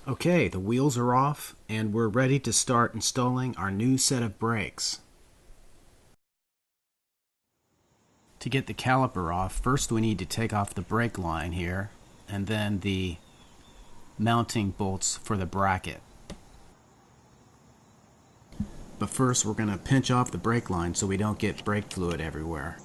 Okay, the wheels are off and we're ready to start installing our new set of brakes. To get the caliper off, first we need to take off the brake line here and then the mounting bolts for the bracket. But first we're going to pinch off the brake line so we don't get brake fluid everywhere.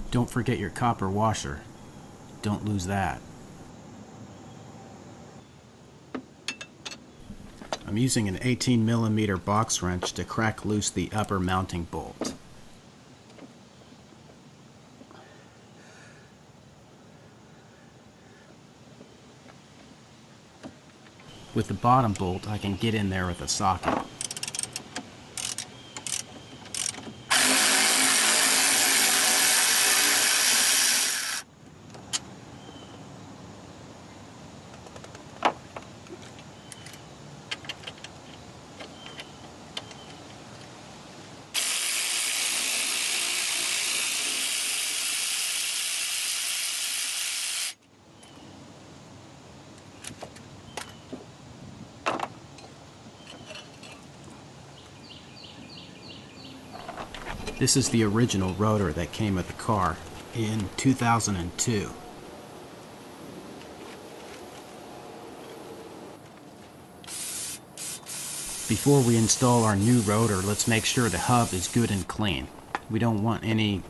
Don't forget your copper washer. Don't lose that. I'm using an 18mm box wrench to crack loose the upper mounting bolt. With the bottom bolt, I can get in there with a socket. This is the original rotor that came with the car in 2002. Before we install our new rotor, let's make sure the hub is good and clean. We don't want any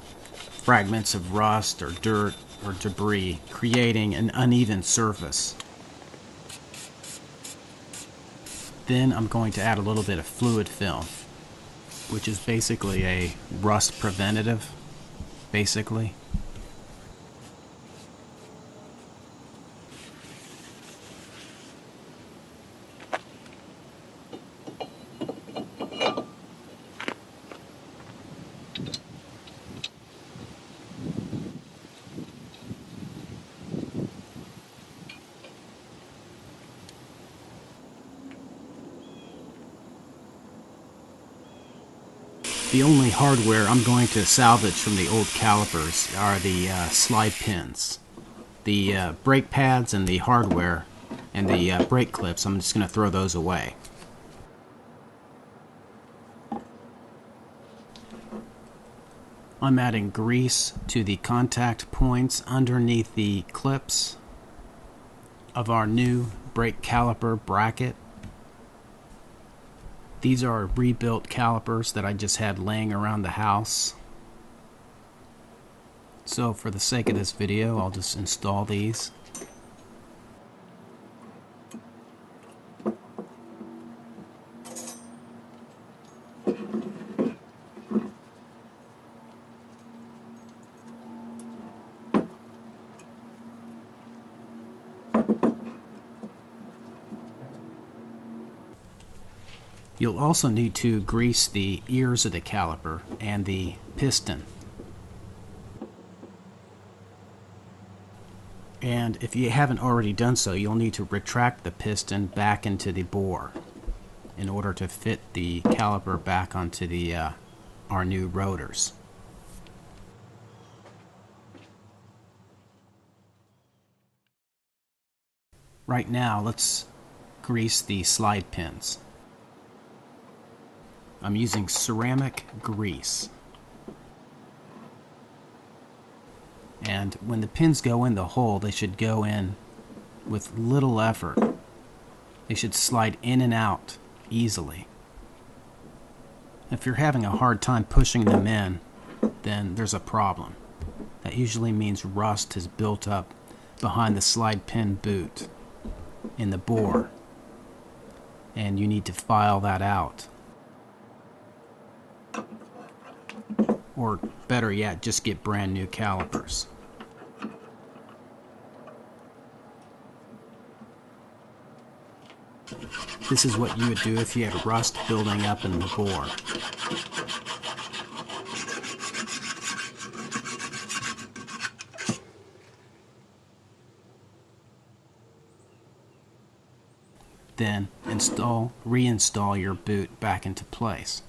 fragments of rust or dirt or debris creating an uneven surface. Then I'm going to add a little bit of fluid film, which is basically a rust preventative, basically. The only hardware I'm going to salvage from the old calipers are the slide pins. The brake pads and the hardware and the brake clips, I'm just going to throw those away. I'm adding grease to the contact points underneath the clips of our new brake caliper bracket. These are rebuilt calipers that I just had laying around the house. So for the sake of this video, I'll just install these. You'll also need to grease the ears of the caliper and the piston. And if you haven't already done so, you'll need to retract the piston back into the bore in order to fit the caliper back onto the our new rotors. Right now, let's grease the slide pins. I'm using ceramic grease. And when the pins go in the hole, they should go in with little effort. They should slide in and out easily. If you're having a hard time pushing them in, then there's a problem. That usually means rust has built up behind the slide pin boot in the bore, and you need to file that out. Or better yet, just get brand new calipers. This is what you would do if you had rust building up in the bore. then reinstall your boot back into place.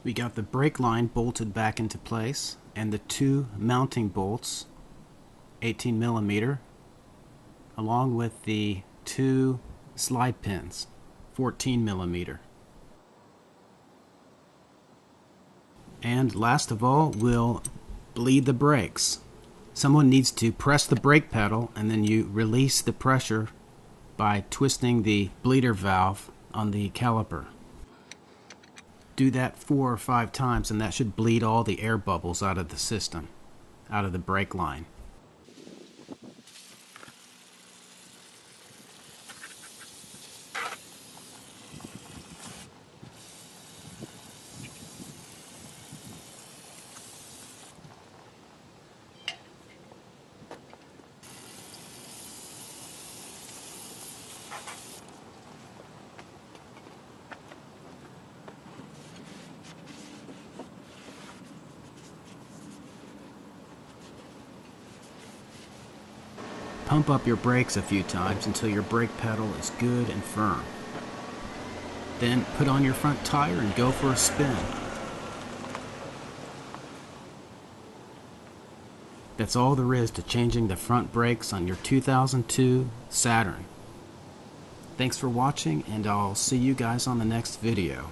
We got the brake line bolted back into place and the two mounting bolts, 18 millimeter, along with the two slide pins, 14 millimeter. And last of all, we'll bleed the brakes. Someone needs to press the brake pedal and then you release the pressure by twisting the bleeder valve on the caliper. Do that 4 or 5 times and that should bleed all the air bubbles out of the system, out of the brake line. Pump up your brakes a few times until your brake pedal is good and firm. Then put on your front tire and go for a spin. That's all there is to changing the front brakes on your 2002 Saturn. Thanks for watching, and I'll see you guys on the next video.